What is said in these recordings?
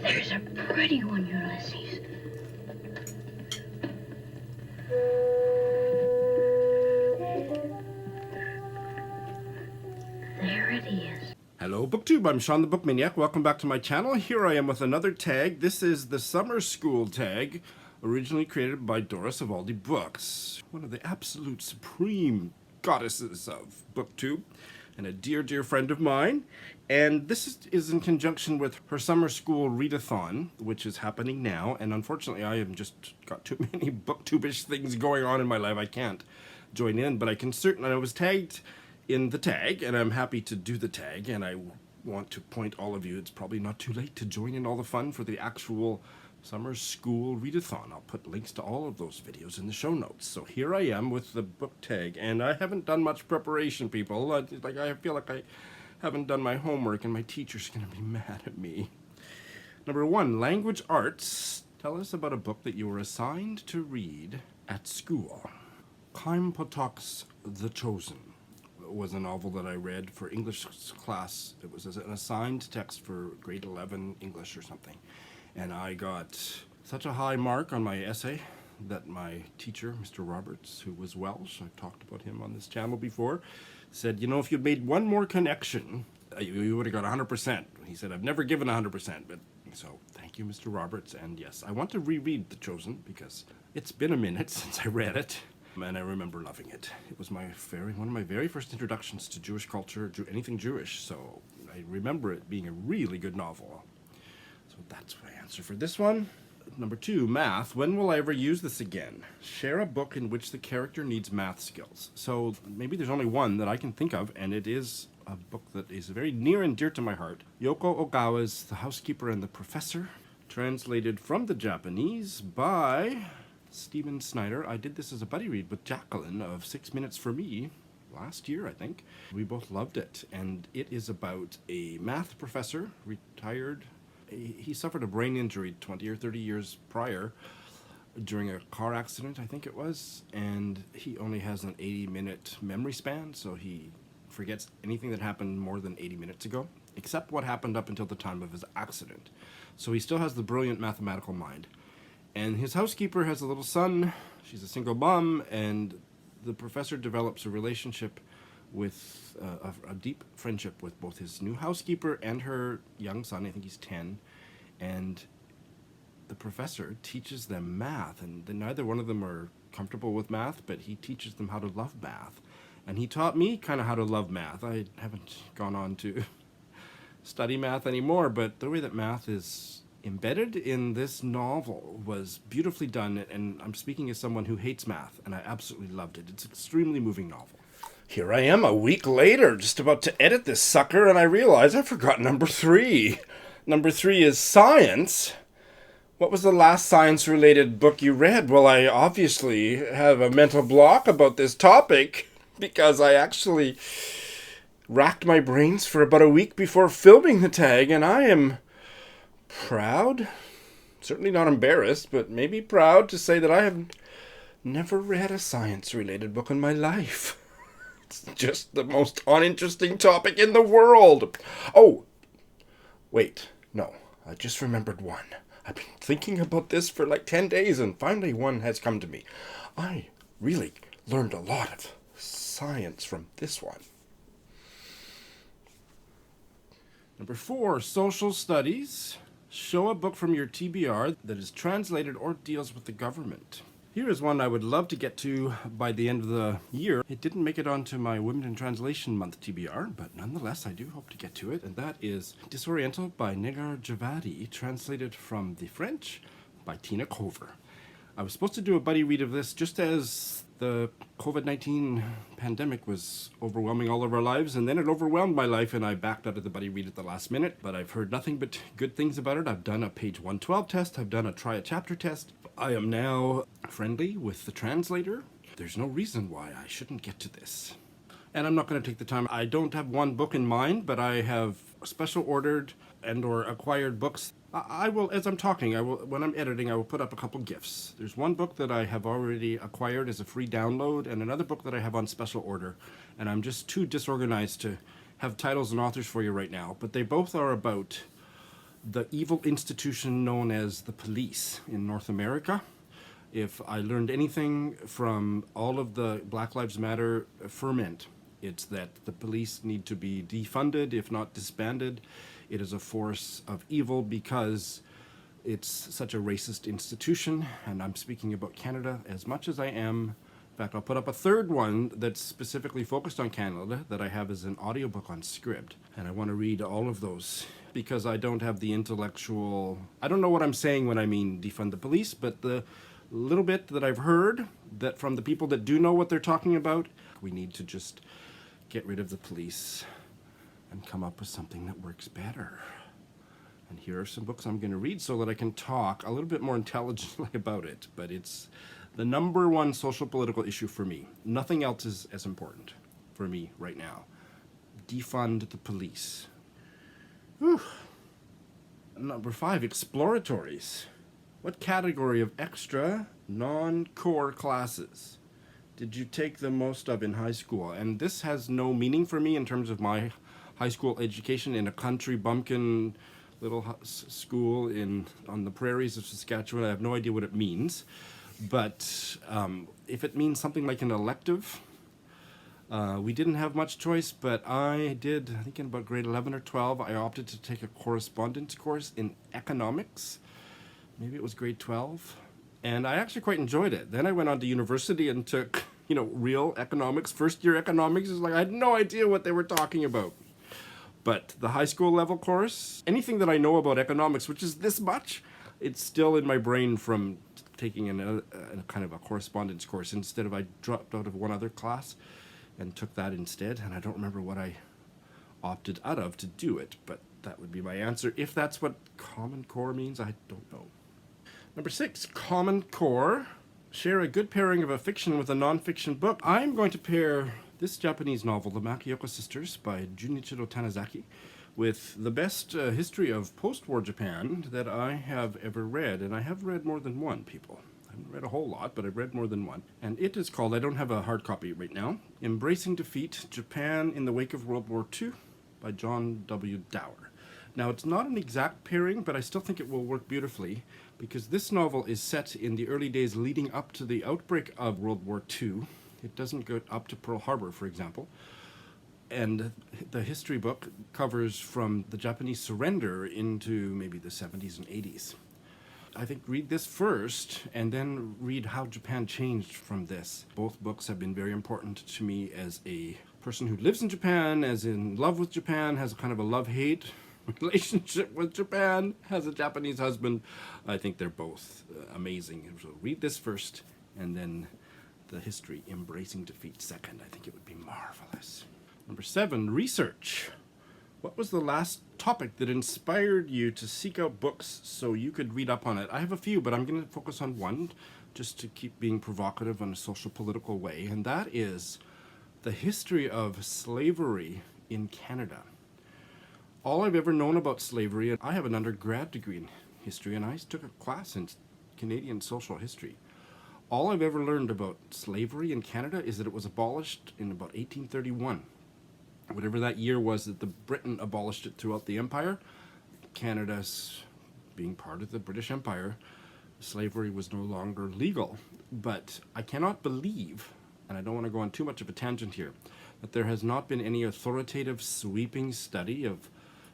There's a pretty one, Ulysses. There it is. Hello BookTube, I'm Sean the Book Maniac. Welcome back to my channel. Here I am with another tag. This is the Summer School tag, originally created by Doris of Aldi Books, one of the absolute supreme goddesses of BookTube, and a dear, dear friend of mine. And this is in conjunction with her Summer School Readathon, which is happening now. And unfortunately, I have just got too many BookTube-ish things going on in my life. I can't join in, but I can certainly. I was tagged in the tag, and I'm happy to do the tag, and I want to point all of you, it's probably not too late to join in all the fun for the actual Summer School Readathon. I'll put links to all of those videos in the show notes. So here I am with the book tag, and I haven't done much preparation, people. I feel like I haven't done my homework, and my teacher's going to be mad at me. Number 1, language arts. Tell us about a book that you were assigned to read at school. Chaim Potok's The Chosen was a novel that I read for English class. It was an assigned text for grade 11 English or something. And I got such a high mark on my essay that my teacher, Mr. Roberts, who was Welsh, I've talked about him on this channel before, said, you know, if you'd made one more connection, you would have got 100%. He said, I've never given 100%, but so thank you, Mr. Roberts. And yes, I want to reread The Chosen because it's been a minute since I read it. And I remember loving it. It was one of my very first introductions to Jewish culture, anything Jewish, so I remember it being a really good novel. So that's my answer for this one. Number 2, math. When will I ever use this again? Share a book in which the character needs math skills. So maybe there's only one that I can think of, and it is a book that is very near and dear to my heart. Yoko Ogawa's The Housekeeper and the Professor, translated from the Japanese by Stephen Snyder. I did this as a buddy read with Jacqueline of 6 Minutes for Me last year, I think. We both loved it, and it is about a math professor, retired. He suffered a brain injury 20 or 30 years prior during a car accident, I think it was, and he only has an 80-minute memory span, so he forgets anything that happened more than 80 minutes ago, except what happened up until the time of his accident. So he still has the brilliant mathematical mind. And his housekeeper has a little son. She's a single mom, and the professor develops a relationship with a deep friendship with both his new housekeeper and her young son. I think he's 10. And the professor teaches them math, and neither one of them are comfortable with math, but he teaches them how to love math. And he taught me kind of how to love math. I haven't gone on to study math anymore, but the way that math is embedded in this novel was beautifully done, and I'm speaking as someone who hates math, and I absolutely loved it. It's an extremely moving novel. Here I am a week later, just about to edit this sucker, and I realize I forgot number 3. Number 3 is science. What was the last science-related book you read? Well, I obviously have a mental block about this topic because I actually racked my brains for about a week before filming the tag, and I am proud, certainly not embarrassed, but maybe proud to say that I have never read a science-related book in my life. It's just the most uninteresting topic in the world. Oh, wait, no, I just remembered one. I've been thinking about this for like 10 days, and finally one has come to me. I really learned a lot of science from this one. Number 4, social studies. Show a book from your TBR that is translated or deals with the government. Here is one I would love to get to by the end of the year. It didn't make it onto my Women in Translation Month TBR, but nonetheless I do hope to get to it, and that is Disoriental by Negar Javadi, translated from the French by Tina Cover. I was supposed to do a buddy read of this just as the COVID-19 pandemic was overwhelming all of our lives, and then it overwhelmed my life, and I backed out of the buddy read at the last minute, but I've heard nothing but good things about it. I've done a page 112 test, I've done a try a chapter test. I am now friendly with the translator. There's no reason why I shouldn't get to this. And I'm not going to take the time. I don't have one book in mind, but I have special ordered and or acquired books. I will, as I'm talking, when I'm editing, I will put up a couple GIFs. There's one book that I have already acquired as a free download, and another book that I have on special order. And I'm just too disorganized to have titles and authors for you right now. But they both are about the evil institution known as the police in North America. If I learned anything from all of the Black Lives Matter ferment, it's that the police need to be defunded, if not disbanded. It is a force of evil because it's such a racist institution, and I'm speaking about Canada as much as I am. In fact, I'll put up a third one that's specifically focused on Canada that I have as an audiobook on Scribd. And I want to read all of those because I don't have the intellectual... I don't know what I'm saying when I mean defund the police, but the little bit that I've heard that from the people that do know what they're talking about, we need to just get rid of the police and come up with something that works better. And here are some books I'm going to read so that I can talk a little bit more intelligently about it. But it's the number one social political issue for me. Nothing else is as important for me right now. Defund the police. Whew. Number 5, exploratories. What category of extra non-core classes did you take the most of in high school? And this has no meaning for me in terms of my high school education in a country bumpkin little school on the prairies of Saskatchewan. I have no idea what it means. But if it means something like an elective, we didn't have much choice, but I did, I think in about grade 11 or 12, I opted to take a correspondence course in economics. Maybe it was grade 12. And I actually quite enjoyed it. Then I went on to university and took, real economics. First year economics is like, I had no idea what they were talking about. But the high school level course, anything that I know about economics, which is this much, it's still in my brain from taking a kind of a correspondence course. Instead of, I dropped out of one other class and took that instead. And I don't remember what I opted out of to do it, but that would be my answer. If that's what Common Core means, I don't know. Number 6, Common Core. Share a good pairing of a fiction with a nonfiction book. I'm going to pair this Japanese novel, The Makiyoko Sisters by Junichiro Tanizaki, with the best history of post-war Japan that I have ever read. And I have read more than one, people. I haven't read a whole lot, but I've read more than one. And it is called, I don't have a hard copy right now, Embracing Defeat, Japan in the Wake of World War II by John W. Dower. Now, it's not an exact pairing, but I still think it will work beautifully because this novel is set in the early days leading up to the outbreak of World War II. It doesn't go up to Pearl Harbor, for example. And the history book covers from the Japanese surrender into maybe the 70s and 80s. I think read this first and then read how Japan changed from this. Both books have been very important to me as a person who lives in Japan, as in love with Japan, has a kind of a love-hate relationship with Japan, has a Japanese husband. I think they're both amazing. So read this first and then the history, Embracing Defeat, second. I think it would be marvelous. Number 7, research. What was the last topic that inspired you to seek out books so you could read up on it? I have a few, but I'm going to focus on one just to keep being provocative in a social political way, and that is the history of slavery in Canada. All I've ever known about slavery, I have an undergrad degree in history, and I took a class in Canadian social history. All I've ever learned about slavery in Canada is that it was abolished in about 1831. Whatever that year was that the Britain abolished it throughout the empire, Canada's being part of the British Empire, slavery was no longer legal. But I cannot believe, and I don't want to go on too much of a tangent here, that there has not been any authoritative sweeping study of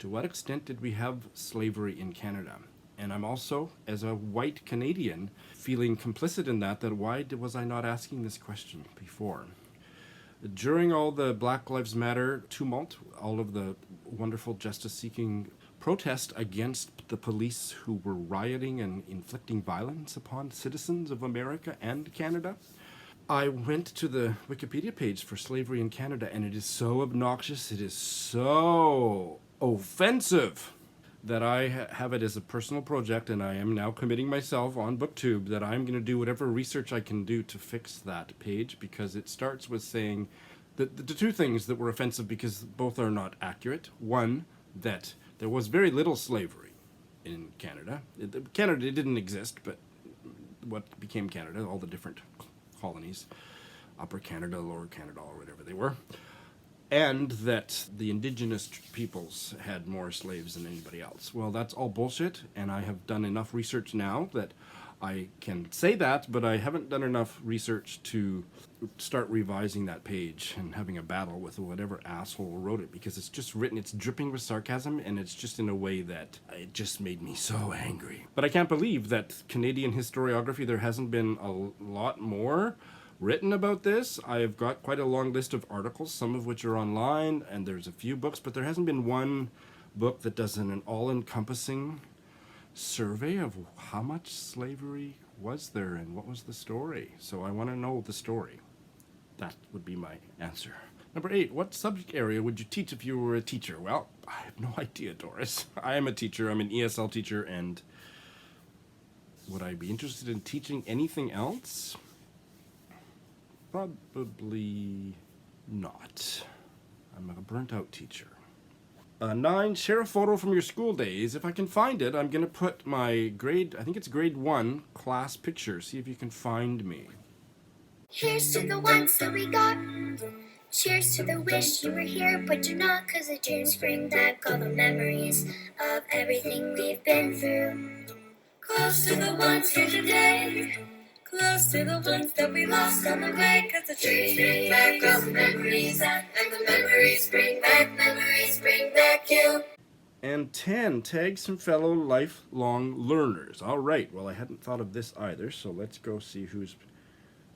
to what extent did we have slavery in Canada. And I'm also, as a white Canadian, feeling complicit in that why was I not asking this question before? During all the Black Lives Matter tumult, all of the wonderful justice-seeking protest against the police who were rioting and inflicting violence upon citizens of America and Canada, I went to the Wikipedia page for slavery in Canada, and it is so obnoxious, it is so offensive that I have it as a personal project, and I am now committing myself on BookTube that I'm going to do whatever research I can do to fix that page, because it starts with saying that the two things that were offensive, because both are not accurate. One, that there was very little slavery in Canada. Canada didn't exist, but what became Canada, all the different colonies, Upper Canada, Lower Canada, or whatever they were. and that the indigenous peoples had more slaves than anybody else. Well, that's all bullshit, and I have done enough research now that I can say that, but I haven't done enough research to start revising that page and having a battle with whatever asshole wrote it, because it's just written, it's dripping with sarcasm, and it's just in a way that it just made me so angry. But I can't believe that Canadian historiography, there hasn't been a lot more written about this. I've got quite a long list of articles, some of which are online, and there's a few books, but there hasn't been one book that does an all-encompassing survey of how much slavery was there and what was the story. So I want to know the story. That would be my answer. Number 8, what subject area would you teach if you were a teacher? Well, I have no idea, Doris. I am a teacher. I'm an ESL teacher, and would I be interested in teaching anything else? Probably not. I'm a burnt-out teacher. 9, share a photo from your school days. If I can find it, I'm going to put my grade, I think it's grade 1 class picture. See if you can find me. Here's to the ones that we got. Cheers to the wish you were here, but you're not, 'cause the dreams bring back all the memories of everything we've been through. Close to the ones here today. Close to the ones that we lost on the way, 'cause the dreams bring back all the memories, and the memories bring back you. And 10, tag some fellow lifelong learners. All right, well, I hadn't thought of this either, so let's go see who's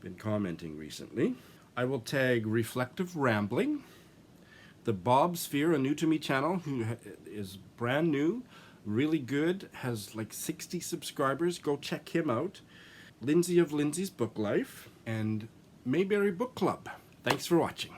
been commenting recently. I will tag Reflective Rambling, the Bob Sphere, a new to me channel, who is brand new, really good, has like 60 subscribers. Go check him out. Lindsay of Lindsay's Book Life, and Mayberry Book Club. Thanks for watching.